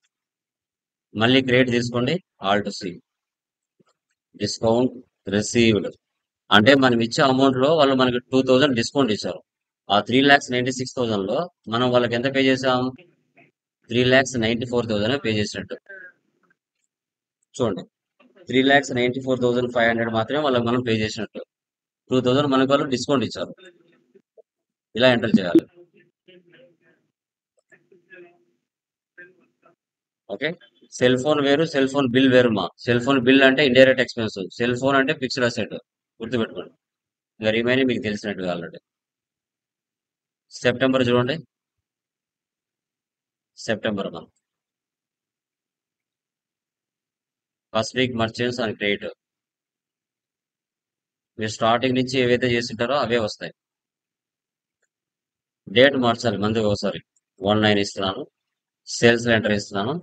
మళ్ళీ క్రెడిట్ తీసుకోండి, alt C discount received. అంటే మనం ఇచ్చే అమౌంట్ లో వాళ్ళు మనకి 2,000 డిస్కౌంట్ ఇచ్చారు. ఆ 3,96,000 లో మనం వాళ్ళకి ఎంత పే చేసాం, 3,94,000 పే చేసినట్టు. చూడండి, 3,94,500 మాత్రమే వాళ్ళకి మనం పే చేసినట్టు. 2,000 మనకు వాళ్ళు డిస్కౌంట్ ఇచ్చారు. ఇలా ఎంటర్ చేయాలి. ఓకే, సెల్ ఫోన్ వేరు, సెల్ ఫోన్ బిల్ వేరు. మా సెల్ ఫోన్ బిల్ అంటే ఇండైరెక్ట్ ఎక్స్పెన్స్, సెల్ ఫోన్ అంటే ఫిక్స్డ్ అసెట్, గుర్తుపెట్టుకోండి. ఇంకా రిమైనింగ్ మీకు తెలిసినట్టుగా ఆల్రెడీ. సెప్టెంబర్ చూడండి, September month first week merchants and credit మీరు స్టార్టింగ్ నుంచి ఏవైతే చేస్తుంటారో అవే వస్తాయి. డేట్ మార్చాలి మంది ఒకసారి. 19 ఇస్తున్నాను, సేల్స్ ఎంటర్ ఇస్తున్నాను,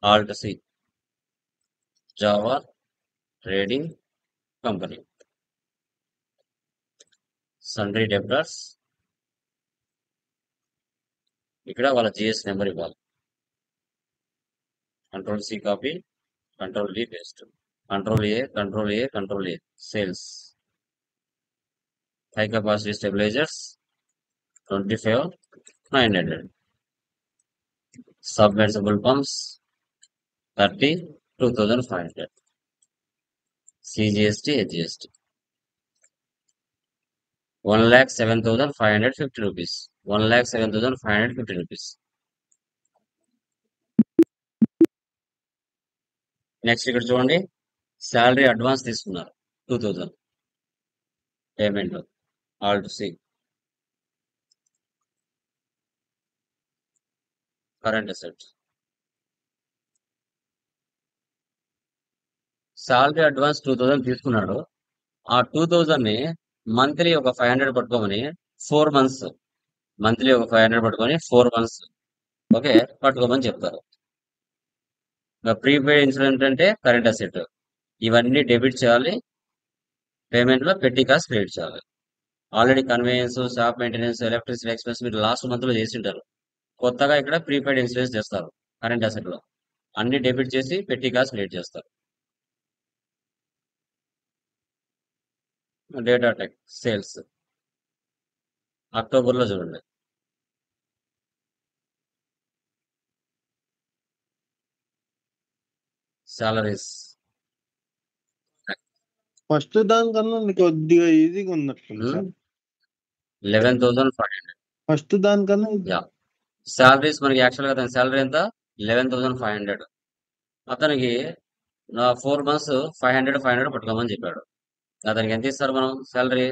alt C, Java trading company, sundry debtors. ఇక్కడ వాళ్ళ జిఎస్ నెంబర్ ఇవ్వాలి. Control C copy, control D paste, control A, control A, control A, sales, high capacity stabilizers 25,900, submersible pumps 32,500, CGST, HGST 1,07,550 rupees, 1,07,550 rupees. Next ఇక్కడ చూడండి, salary advance తీసుకున్నారు 2,000 payment, alt C, current asset. Salary advance 2,000 తీసుకున్నాడు. ఆ 2,000 ని monthly ఒక 500 పట్టుకోమని 4 months, monthly ఒక 500 పట్టుకొని 4 months okay పట్టుకోమని చెప్తారు. ప్రీపెయిడ్ ఇన్సూరెన్స్ అంటే కరెంట్ అసెట్, ఇవన్నీ డెబిట్ చేయాలి, పేమెంట్ లో పెట్టి కాస్ట్ క్రెడిట్ చేయాలి. Already conveyance, shop maintenance, electricity expense మీరు లాస్ట్ మంత్ లో చేసి ఉంటారు. కొత్తగా ఇక్కడ ప్రీపెయిడ్ ఇన్సూరెన్స్ చేస్తారు. కరెంట్ అసెట్ లో అన్ని డెబిట్ చేసి పెట్టి కాస్ట్ క్రెడిట్ చేస్తారు. డేటా టెక్ సేల్స్ అక్టోబర్ లో చూడండి. సాలరీస్ ఫస్ట్ దానికన్నా నీకు కొద్దిగా ఈజీగా ఉన్నట్టుంది సార్. 11,500. ఫస్ట్ దానికన్నా ఇది- యా, సాలరీస్ మనకి యాక్చువల్ గా అతని సాలరీ ఎంత 11,500. అతనికి 4 మంత్స్ 500 పట్టుకోమని చెప్పాడు. అతనికి ఎంత ఇస్తారు మనం సాలరీ?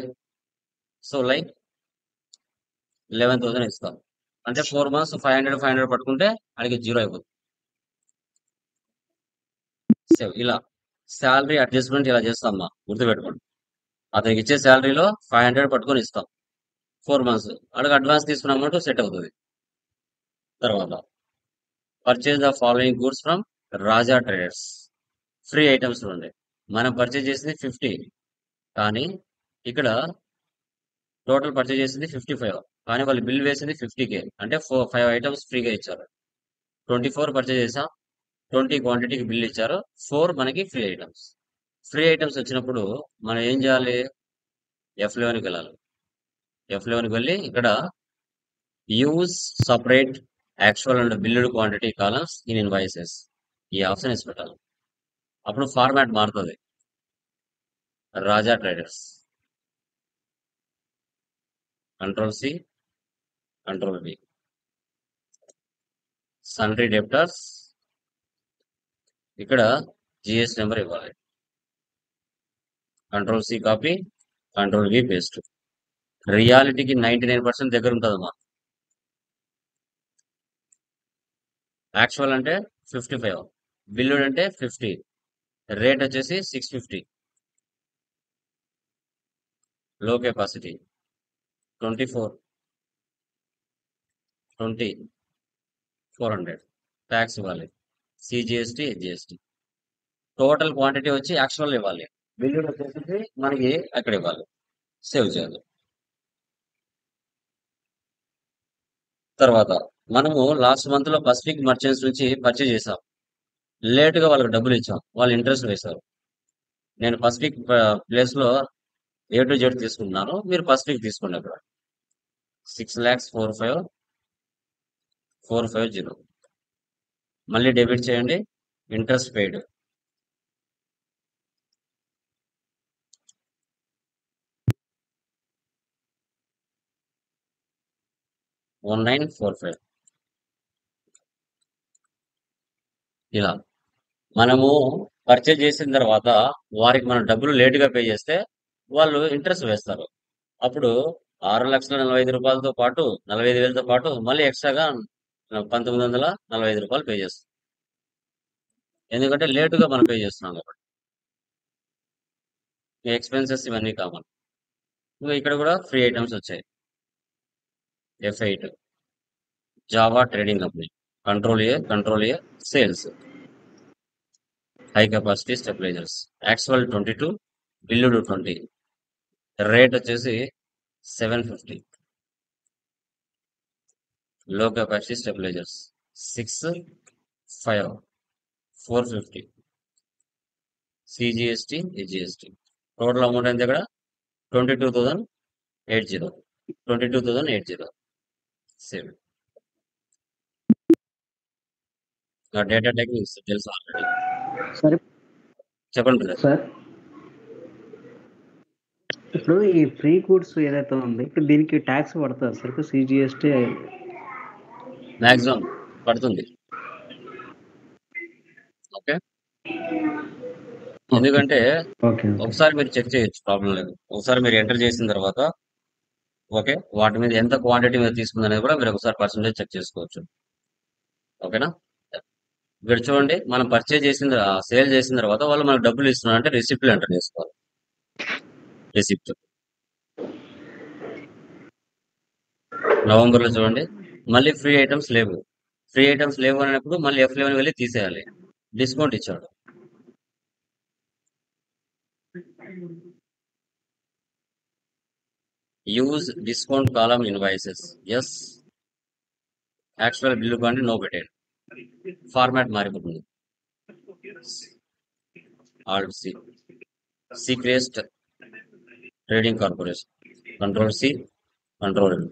సో లైక్ 11,000 ఇస్తాం. అంటే 4 మంత్స్ 500 పట్టుకుంటే అడిగి 0 అయిపోతుంది. సో ఇలా శాలరీ అడ్జస్ట్మెంట్ ఇలా చేస్తామా, గుర్తుపెట్టుకోండి. అతనికి ఇచ్చే శాలరీలో 500 పట్టుకొని ఇస్తాం 4 మంత్స్. అడిగి అడ్వాన్స్ తీసుకున్న అమౌంట్ సెట్ అవుతుంది. తర్వాత purchase the following goods from Raja traders. Free items ఉండే మనం పర్చేజ్ చేసింది 50, కానీ ఇక్కడ టోటల్ పర్చేజ్ చేసింది 55, కానీ వాళ్ళు బిల్ వేసింది 50K, అంటే 5 ఐటమ్స్ ఫ్రీగా ఇచ్చారు. 24 పర్చేజ్ చేసాం, 20 క్వాంటిటీకి బిల్ ఇచ్చారు, 4 మనకి ఫ్రీ ఐటమ్స్. ఫ్రీ ఐటమ్స్ వచ్చినప్పుడు మనం ఏం చేయాలి? F11కి వెళ్ళాలి. F11కి వెళ్ళి ఇక్కడ use separate actual and billed quantity columns in invoices, ఈ ఆప్షన్ వేసి పెట్టాలి. అప్పుడు ఫార్మాట్ మారుతుంది. Raja traders, control C, control B, sundry debtors. ఇక్కడ జిఎస్ నెంబర్ ఇవ్వాలి. Control C copy, control V paste. రియాలిటీకి 99% దగ్గర ఉంటుందమ్మా. యాక్చువల్ అంటే 55, బిల్లుడ్ అంటే 50, రేట్ వచ్చేసి 650, లో కెపాసిటీ 24, 20, 400, ట్యాక్స్ ఇవ్వాలి, సిజిఎస్టీ, హెచ్జిఎస్టీ. టోటల్ క్వాంటిటీ వచ్చి యాక్చువల్ ఇవ్వాలి, బిల్లుడ్ వచ్చేసి మనకి అక్కడ ఇవ్వాలి. సేవ్ చేయాలి. తర్వాత మనము లాస్ట్ మంత్ లో పసిఫిక్ మర్చెంట్స్ నుంచి పర్చేజ్ చేసాం. లేట్ గా వాళ్ళకి డబ్బులు ఇచ్చాం, వాళ్ళు ఇంట్రెస్ట్ వేశారు. నేను పసిఫిక్ ప్లేస్ లో A to Z తీసుకుంటున్నాను, మీరు పసిఫిక్ తీసుకోండి. అక్కడ 6,45,450. మళ్ళీ డెబిట్ చేయండి, ఇంట్రెస్ట్ పెయిడ్. $1945. ఇలా మనము పర్చేజ్ చేసిన తర్వాత వారికి మనం డబ్బులు లేటుగా పే చేస్తే వాళ్ళు ఇంట్రెస్ట్ వేస్తారు. అప్పుడు 6,45,000 పాటు 45,000తో పాటు మళ్ళీ ఎక్స్ట్రాగా 1,945 రూపాయలు పే చేస్తాం. ఎందుకంటే లేటుగా మనం పే చేస్తున్నాం కాబట్టి. ఎక్స్పెన్సెస్ ఇవన్నీ కామన్. ఇక్కడ కూడా ఫ్రీ ఐటమ్స్ వచ్చాయి. F8 Java trading company, control A sales, high capacity stabilisers, actual 22, బిల్లుడు 20, rate వచ్చేసి 750. లో capacity stabilisers 6, 5, 450, CGST, GST. Total amount ఎంత ఇక్కడ 22,800. సేవ్. డేటా టెక్నిక్స్ తెలుసు ఆల్రెడీ. సరే చెప్పండి బ్రదర్. సార్, ఇప్పుడు ఈ ఫ్రీ గూడ్స్ ఏదైతే ఉంది ఇప్పుడు దీనికి ట్యాక్స్ పడుతుంది సార్, సిజిఎస్టీ మ్యాక్సిమం పడుతుంది. ఓకే, ఎందుకంటే ఓకే ఒకసారి మీరు చెక్ చేయొచ్చు, ప్రాబ్లం లేదు. ఒకసారి మీరు ఎంటర్ చేసిన తర్వాత ఓకే, వాటి మీద ఎంత క్వాంటిటీ మీద తీసుకుంది అనేది కూడా మీరు ఒకసారి పర్సంటేజ్ చెక్ చేసుకోవచ్చు. ఓకేనా? ఇక్కడ చూడండి, మనం పర్చేజ్ చేసిన సేల్ చేసిన తర్వాత వాళ్ళు మనకు డబ్బులు ఇస్తున్నారు అంటే రిసిప్ట్లు ఎంటర్ చేసుకోవాలి. రిసిప్ట్ నవంబర్లో చూడండి, మళ్ళీ ఫ్రీ ఐటమ్స్ లేవు. ఫ్రీ ఐటమ్స్ లేవు అన్నప్పుడు మళ్ళీ F11 వెళ్ళి తీసేయాలి. డిస్కౌంట్ ఇచ్చాడు. Use discount column invoices. Yes, actual bill కానీ నో పెట్టాడు. ఫార్మాట్ మారిపోతుంది. Alt C, Seacrest trading corporation, control C, control L,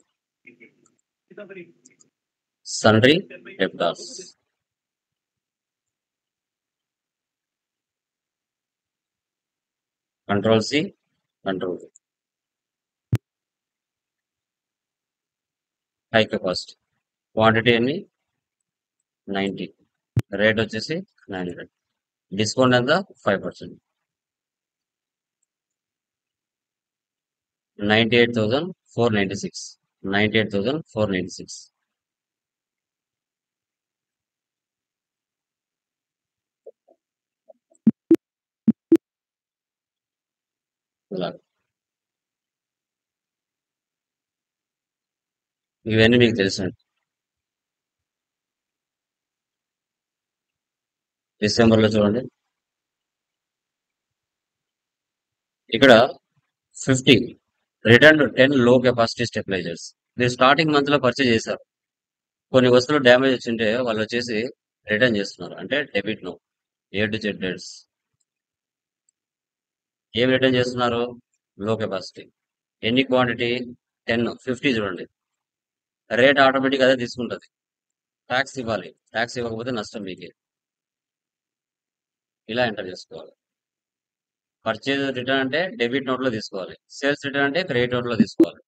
sundry debtors, control C, control high capacity. Quantity అన్ని 90, రేట్ వచ్చేసి 900, డిస్కౌంట్ ఎంత 5%. 98,496. 98,496. ఇలా ఇవన్నీ మీకు తెలుసండి. డిసెంబర్లో చూడండి, ఇక్కడ 50 రిటర్న్ 10 లో కెపాసిటీ స్టెబిలైజర్స్. మీరు స్టార్టింగ్ మంత్ లో పర్చేజ్ చేశారు, కొన్ని వస్తువులు డ్యామేజ్ వచ్చింటే వాళ్ళు వచ్చేసి రిటర్న్ చేస్తున్నారు, అంటే డెబిట్ నో. A-Z డేట్స్ ఏం రిటర్న్ చేస్తున్నారు? లో కెపాసిటీ. ఎన్ని క్వాంటిటీ? 10, 50 చూడండి, రేట్ ఆటోమేటిక్ అదే తీసుకుంటుంది. ట్యాక్స్ ఇవ్వాలి, ట్యాక్స్ ఇవ్వకపోతే నష్టం మీకే. ఇలా ఎంటర్ చేసుకోవాలి. పర్చేజ్ రిటర్న్ అంటే డెబిట్ నోట్ లో తీసుకోవాలి, సేల్స్ రిటర్న్ అంటే క్రెడిట్ నోట్ లో తీసుకోవాలి.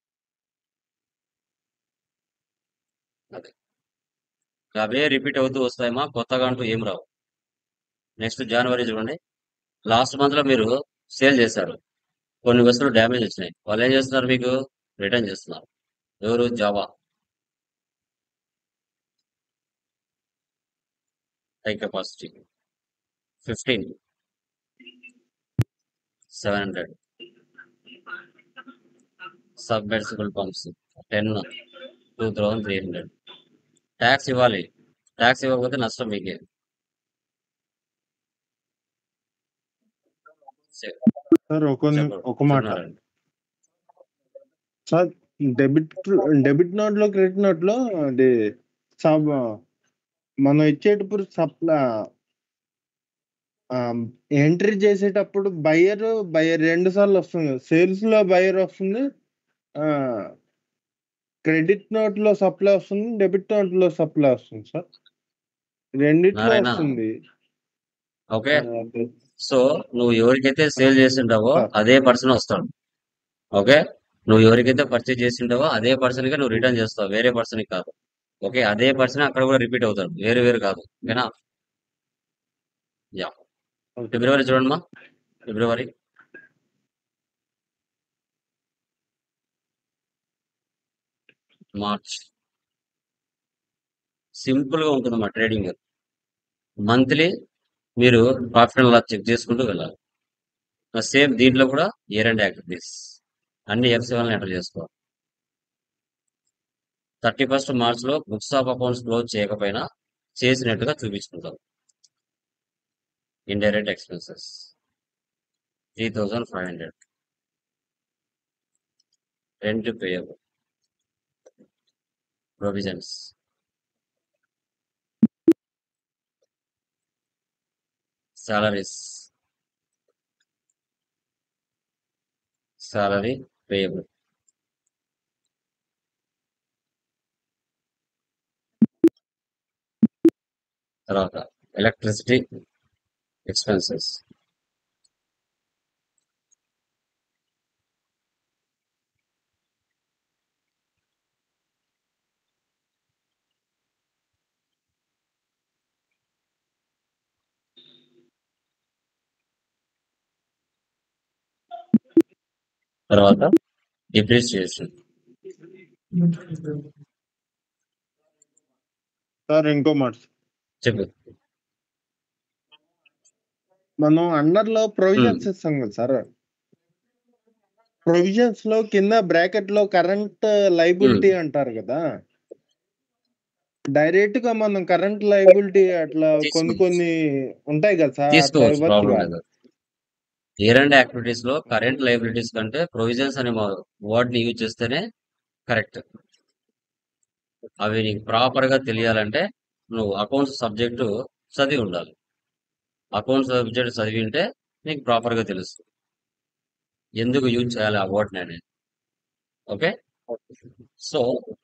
అదే అవే రిపీట్ అవుతూ వస్తాయమ్మా, కొత్తగా అంటూ ఏం రావు. నెక్స్ట్ జనవరి చూడండి, లాస్ట్ మంత్ లో మీరు సేల్ చేశారు, కొన్ని వస్తువులు డ్యామేజ్ వచ్చినాయి, వాళ్ళు ఏం చేస్తున్నారు? మీకు రిటర్న్ చేస్తున్నారు. ఎవరు? Java. High capacity 15, 700. Submersible pumps 10, 2,300. Tax ఇవ్వాలి, ట్యాక్స్ ఇవ్వకపోతే నష్టం మీకే. సార్ ఒక మాట సార్, డెబిట్ నోట్ లో క్రెడిట్ నోట్ లో అది మనం ఇచ్చేటప్పుడు ఎంట్రీ చేసేటప్పుడు బయ్యర్ 2 సార్లు వస్తుంది. సేల్స్ లో బయ్యర్ వస్తుంది, క్రెడిట్ నోట్ లో సప్లై వస్తుంది, డెబిట్ నోట్ లో సప్లై వస్తుంది సార్, రెండిట్లో వస్తుంది. ఓకే, సో నువ్వు ఎవరికైతే సేల్ చేసింటావో అదే పర్సన్ వస్తాడు. ఓకే, నువ్వు ఎవరికైతే పర్చేజ్ చేసింటావో అదే పర్సన్ గా నువ్వు రిటర్న్ చేస్తావు, వేరే పర్సన్ కి కాదు. ఓకే, అదే పర్సన్ అక్కడ కూడా రిపీట్ అవుతాడు, వేరు వేరు కాదు. ఓకేనా? యా, ఫిబ్రవరి చూడండి మా, ఫిబ్రవరి మార్చ్. సింపుల్ గా ఉంటుంది మా ట్రేడింగ్. మంత్లీ మీరు ప్రాఫిట్ అండ్ లాస్ చెక్ చేసుకుంటూ వెళ్ళాలి. సేమ్ దీంట్లో కూడా ఇయర్ అండ్ యాక్టివిటీస్ అన్ని F7 ఎంటర్ చేసుకోవాలి. 31st మార్చ్లో బుక్స్ ఆఫ్ అకౌంట్స్ క్లోజ్ చేయకపోయినా చేసినట్టుగా చూపించుకుంటాం. Indirect expenses 3,500. Rent payable, provisions, salaries, salary payable. తర్వాత ఎలక్ట్రిసిటీ ఎక్స్పెన్సెస్, తర్వాత డిప్రిసియేషన్. సార్ ఇంకో మాట చెప్పు. మనం అండర్ లో ప్రొవిజన్స్ ఇస్తాం కదా సార్. ప్రొవిజన్స్ లో కింద బ్రాకెట్ లో కరెంట్ లైబిలిటీ అంటారు కదా. డైరెక్ట్ గా మనం కరెంట్ లైబిలిటీ అట్లా కొన్ని ఉంటాయి కదా సార్, అట్లా తీసుకోవచ్చు, ప్రాబ్లం ఇవ్వచ్చు. లేదు. ఇయర్ అండ్ యాక్టివిటీస్ లో కరెంట్ లైబిలిటీస్ కంటే ప్రొవిజన్స్ అనే వర్డ్ ని యూజ్ చేస్తేనే కరెక్ట్. అవి నీకు ప్రాపర్ గా తెలియాలంటే నువ్వు అకౌంట్స్ సబ్జెక్టు చదివి ఉండాలి. అకౌంట్స్ సబ్జెక్ట్ చదివి ఉంటే నీకు ప్రాపర్ గా తెలుస్తుంది ఎందుకు యూజ్ చేయాలి ఆ వర్డ్ అనేది. Okay, so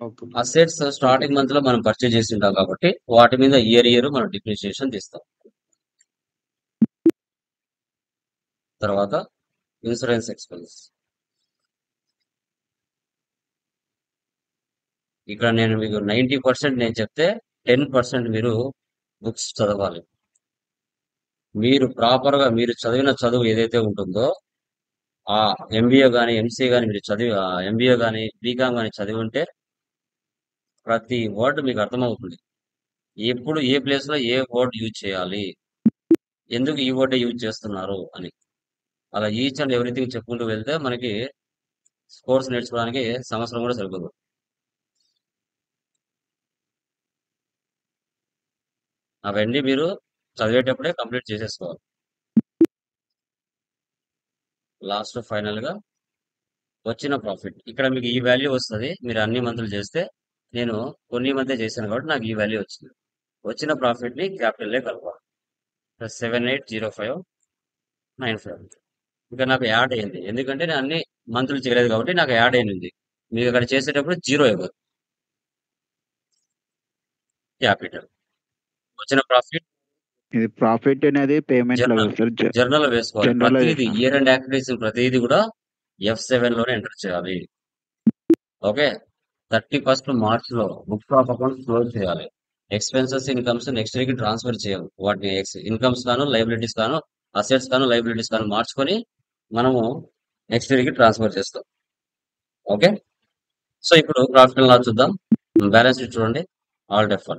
okay. Assets starting month లో మనం పర్చేజ్ చేసి ఉంటాం కాబట్టి వాటి మీద ఇయర్ మనం డిప్రిసియేషన్ తీస్తాం. తర్వాత ఇన్సూరెన్స్ ఎక్స్పెన్స్. ఇక్కడ నేను మీకు 90% నేను చెప్తే 10% మీరు బుక్స్ చదవాలి. మీరు ప్రాపర్ గా మీరు చదివిన చదువు ఏదైతే ఉంటుందో ఆ ఎంబీఏ కానీ ఎంసీఏ కానీ మీరు చదివి ఎంబీఏ కానీ బీకామ్ కానీ చదివి ఉంటే ప్రతి వర్డ్ మీకు అర్థమవుతుంది. ఎప్పుడు ఏ ప్లేస్ లో ఏ వర్డ్ యూజ్ చేయాలి, ఎందుకు ఈ వర్డ్ యూజ్ చేస్తున్నారు అని. అలా ఈచ్ అండ్ ఎవ్రీథింగ్ చెప్పుకుంటూ వెళ్తే మనకి కోర్స్ నేర్చుకోవడానికి సంవత్సరం కూడా సరిపోదు. అవన్నీ మీరు చదివేటప్పుడే కంప్లీట్ చేసేసుకోవాలి. లాస్ట్ ఫైనల్ గా వచ్చిన ప్రాఫిట్. ఇక్కడ మీకు ఈ వాల్యూ వస్తుంది. మీరు అన్ని మంత్లు చేస్తే, నేను కొన్ని మంత్లే చేశాను కాబట్టి నాకు ఈ వాల్యూ వచ్చింది. వచ్చిన ప్రాఫిట్ ని క్యాపిటల్ కలపాలి. 780595. ఇంకా నాకు యాడ్ అయింది, ఎందుకంటే నేను అన్ని మంత్లు చేయలేదు కాబట్టి నాకు యాడ్ అయింది. మీకు అక్కడ చేసేటప్పుడు జీరో ఇవ్వదు. క్యాపిటల్ వచ్చిన ప్రాఫిట్ ఇది ప్రాఫిట్ అనేది పేమెంట్ లో జర్నల్ వేసుకోవాలి. జనరల్ ప్రతిదీ ఇయర్ అండ్ యాక్టివిటీస్ ప్రతిదీ కూడా F7 లోనే ఎంటర్ చేయాలి. ఓకే, 31st మార్చ్ లో బుక్స్ ఆఫ్ అకౌంట్స్ క్లోజ్ చేయాలి. Expenses incomes next week transfer చేయాలి. వాటిని ఇన్కమ్స్ గాను లైబిలిటీస్ గాను అసెట్స్ గాను లైబిలిటీస్ గాను మార్చుకొని మనము నెక్స్ట్ వీక్ ట్రాన్స్ఫర్ చేస్తాం. ఓకే, సో ఇప్పుడు ప్రాఫిట్ అండ్ లాస్ చూద్దాం. బ్యాలెన్స్ షీట్ చూడండి. All F1.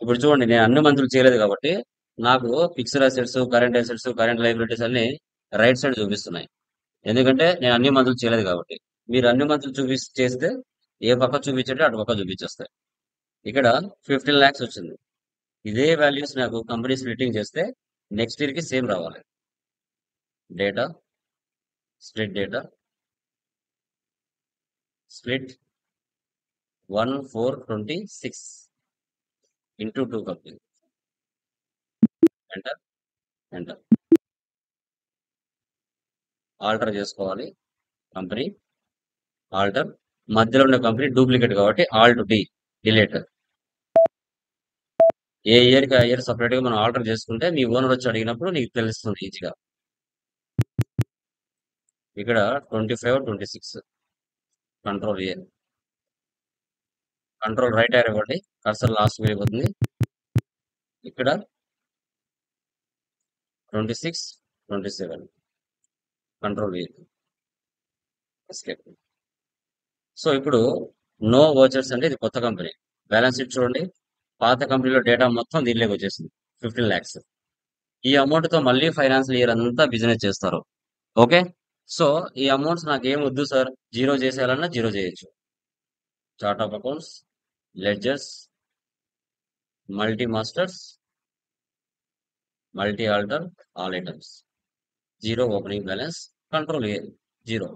ఇప్పుడు చూడండి, నేను అన్ని మంత్రులు చేయలేదు కాబట్టి నాకు fixed assets, current assets, current liabilities అన్ని రైట్ సైడ్ చూపిస్తున్నాయి. ఎందుకంటే నేను అన్ని మంత్రులు చేయలేదు కాబట్టి. మీరు అన్ని మంత్రులు చేస్తే ఏ పక్క చూపించంటే అటు పక్క చూపించేస్తాయి. ఇక్కడ 15 lakhs వచ్చింది. ఇదే వాల్యూస్ నాకు కంపెనీ స్ప్లిట్టింగ్ చేస్తే నెక్స్ట్ ఇయర్ కి సేమ్ రావాలి. Data split, data split 1426 into 2 company. Enter enter. Alter చేసుకోవాలి. కంపెనీ ఆల్టర్, మధ్యలో ఉన్న కంపెనీ డూప్లికేట్ కాబట్టి ఆల్ట్ డి, డిలీట్. ఏ ఇయర్ కి ఆ ఇయర్ సపరేట్ గా మనం ఆల్టర్ చేసుకుంటే మీ ఓనర్ వచ్చి అడిగినప్పుడు నీకు తెలుస్తుంది ఈజీగా. ఇక్కడ 25, 26 control A, control right arrow ఇవ్వండి, కర్సర్ లాస్ట్ వెళ్ళిపోతుంది. ఇక్కడ 26, 27 కంట్రోల్ ఏ, ఎస్కేప్. సో ఇప్పుడు నో వోచర్స్ అంటే ఇది కొత్త కంపెనీ. బ్యాలెన్స్ షీట్ చూడండి. పాత కంపెనీలో డేటా మొత్తం దీనిలోకి వచ్చేసింది 15 lakhs. ఈ అమౌంట్ తో మళ్ళీ ఫైనాన్షియల్ ఇయర్ అంతా బిజినెస్ చేస్తారు. ఓకే. సో ఈ అమౌంట్స్ నాకు ఏం వద్దు సార్, జీరో చేసేయాలన్నా జీరో చేయొచ్చు. Chart of accounts, ledgers, multi masters, multi alter, all items. Zero opening balance, control A, zero.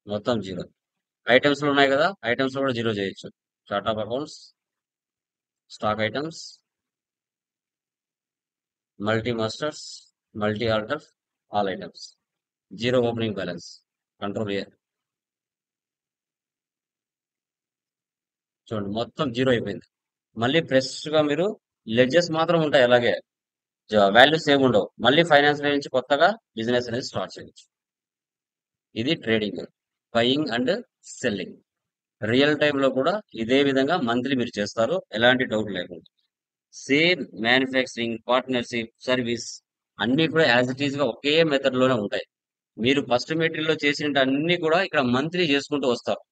మొత్తం జీరో. ఐటమ్స్ లో ఉన్నాయి కదా, ఐటమ్స్ లో కూడా జీరో చేయొచ్చు. Chart of accounts, stock items, multi masters, multi alter, all items. Zero opening balance, control A. చూడండి మొత్తం zero అయిపోయింది. మళ్ళీ ఫ్రెష్ గా మీరు లెడ్జెస్ మాత్రం ఉంటాయి అలాగే, వాల్యూస్ ఏమి ఉండవు. మళ్ళీ ఫైనాన్స్ నుంచి కొత్తగా బిజినెస్ అనేది స్టార్ట్ చేయొచ్చు. ఇది trading, buying and selling. Real time లో కూడా ఇదే విధంగా మంత్లీ మీరు చేస్తారు, ఎలాంటి డౌట్ లేకుండా. సేమ్ మ్యానుఫ్యాక్చరింగ్, పార్ట్నర్షిప్, సర్వీస్ అన్ని కూడా యాజ్ ఇట్ ఈస్ గా ఒకే మెథడ్ లోనే ఉంటాయి. మీరు ఫస్ట్ మెటీరియల్ లో చేసిన అన్ని కూడా ఇక్కడ మంత్లీ చేసుకుంటూ వస్తారు.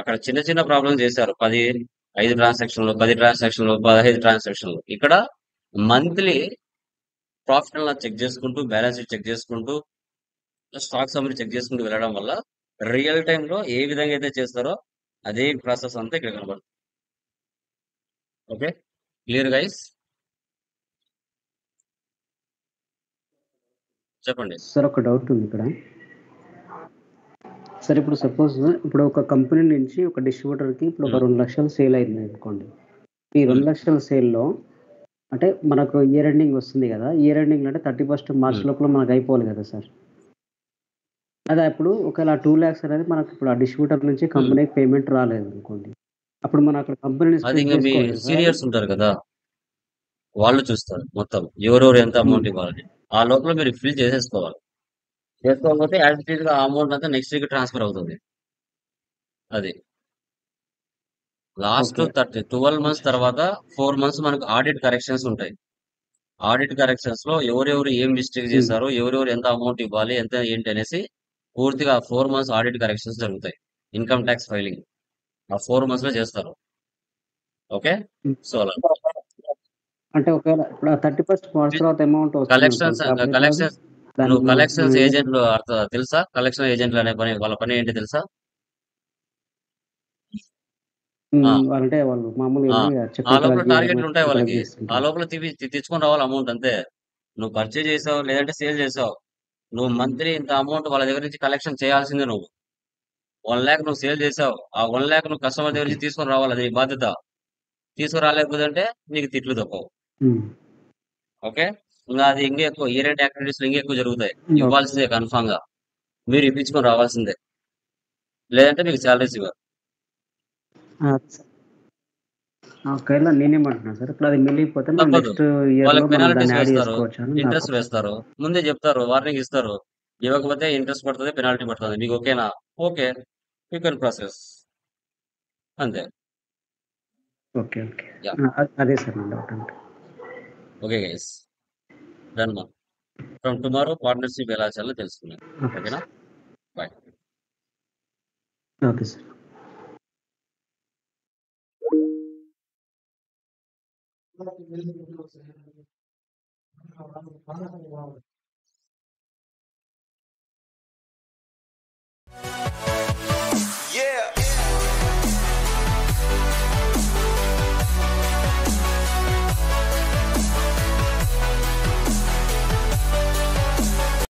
అక్కడ చిన్న చిన్న ప్రాబ్లమ్స్ చేశారు, 5 ట్రాన్సాక్షన్లు, 10 ట్రాన్సాక్షన్లు, 15 ట్రాన్సాక్షన్లు. ఇక్కడ monthly profit and loss check చేసుకుంటూ, బ్యాలెన్స్ షీట్ చెక్ చేసుకుంటూ, స్టాక్ సమ్మరీ చెక్ చేసుకుంటూ వెళ్ళడం వల్ల రియల్ టైమ్ లో ఏ విధంగా అయితే చేస్తారో అదే ప్రాసెస్ అంతా ఇక్కడ కనబడుతుంది. Okay, clear guys? చెప్పండి. సార్ ఒక డౌట్ ఉంది ఇక్కడ. సార్ ఇప్పుడు సపోజ్ ఇప్పుడు ఒక కంపెనీ నుంచి ఒక డిస్ట్రిబ్యూటర్కి ఇప్పుడు ఒక 2 లక్షలు సేల్ అయింది అనుకోండి. ఈ 2 లక్షల సేల్లో అంటే మనకు ఇయర్ ఎండింగ్ వస్తుంది కదా, ఇయర్ ఎండింగ్ అంటే 31st మార్చ్ లోపల మనకు అయిపోవాలి కదా సార్. అదే ఇప్పుడు ఒకవేళ 2 lakhs అనేది మనకు ఇప్పుడు ఆ డిస్ట్రిబ్యూటర్ నుంచి కంపెనీకి పేమెంట్ రాలేదు అనుకోండి, అప్పుడు మనం అక్కడ కంపెనీని అది స్ప్లిట్ ఇంకా మీ చేసుకోవాలి సార్. సీనియర్స్ ఉంటారు కదా, వాళ్ళు చూస్తారు మొత్తం ఎవరెవరు ఎంత అమౌంట్ ఇవ్వాలని. ఆ లోపల మీరు ఫిల్ చేసేసుకోవాలి. చేసుకోకపోతే యాజ్ ఇట్ ఈస్ గా ఆ అమౌంట్ అంతా నెక్స్ట్ వీక్ ట్రాన్స్ఫర్ అవుతుంది. అది లాస్ట్ ఓకే 12 months తర్వాత 4 months మనకు ఆడిట్ కరెక్షన్స్ ఉంటాయి. ఆడిట్ కరెక్షన్స్ లో ఎవరెవరు ఏం మిస్టేక్ చేశారో, ఎవరెవరు ఎంత అమౌంట్ ఇవ్వాలి, ఎంత ఏంటి అనేసి పూర్తిగా 4 months ఆడిట్ కరెక్షన్స్ జరుగుతాయి. ఇన్కమ్ ట్యాక్స్ ఫైలింగ్ ఆ 4 months లో చేస్తారు. ఓకే, సో అలా అంటే ఒకవేళ ఇప్పుడు ఆ 31st మార్చ్ తర్వాత అమౌంట్ వస్తుంది కలెక్షన్స్ అనుకోండి, కలెక్షన్స్ దానికి నువ్వు మనం కలెక్షన్స్ ఏజెంట్లు తెలుసా? కలెక్షన్ ఏజెంట్లు అనే పని, వాళ్ళ పని ఏంటి తెలుసా? ఆ, అంటే వాళ్ళు మామూలుగా ఆ. వెళ్ళి ఆ చెక్కులు లోపల కలెక్ట్ టార్గెట్లు చేయడం ఉంటాయి కలెక్ట్ వాళ్ళకి. ఆ చేస్తుంటారు. లోపల తెచ్చుకొని రావాలి అమౌంట్ అంతే. నువ్వు పర్చేజ్ చేసావు లేదంటే సేల్ చేసావు, నువ్వు మంత్లీ ఇంత అమౌంట్ వాళ్ళ దగ్గర నుంచి కలెక్షన్ చేయాల్సిందే. నువ్వు 1 lakh నువ్వు సేల్ చేసావు, ఆ 1 lakh నువ్వు కస్టమర్ దగ్గర ఓకే. నుంచి తీసుకొని రావాలి, అది నీ బాధ్యత. తీసుకురాలేకపోతే అంటే నీకు తిట్లు తప్పవు. ఉమ్. ఓకే, ఇంకా అది ఇంకా ఎక్కువ ఇయర్ ఎండ్ యాక్టివిటీస్ ఇంకా ఎక్కువ జరుగుతాయి. ఓకే. ఇవ్వాల్సిందే కన్ఫామ్ గా, మీరు ఇప్పించుకొని రావాల్సిందే, లేదంటే మీకు శాలరీస్ ఇవ్వరు. ఆ, ఒకవేళ నేనేమంటున్నా సార్, ఇప్పుడు అది మిగిలిపోతే మనం తప్పదు, నెక్స్ట్ ఇయర్ వాళ్ళకి లో మనం పెనాల్టీస్ దాన్ని యాడ్ వేస్తారు, చేసుకోవచ్చు అని నాకు ఇంట్రెస్ట్ వేస్తారు, ముందే చెప్తారు, వార్నింగ్ ఇస్తారు. ఇవ్వకపోతే ఇంట్రెస్ట్ పడుతుంది, పెనాల్టీ పడుతుంది. మీకు ఓకేనా? ఓకే, యూ కెన్ ప్రాసెస్, అంతే. Okay okay. యా, అదే సార్ నా డౌట్ అంటే. ఓకే గైస్, డన్ మా. ఫ్రమ్ టుమారో పార్ట్నర్షిప్ ఎలా చేయాలో తెలుసుకున్నాం. ఓకే ఓకేనా? సార్. బాయ్. Okay sir.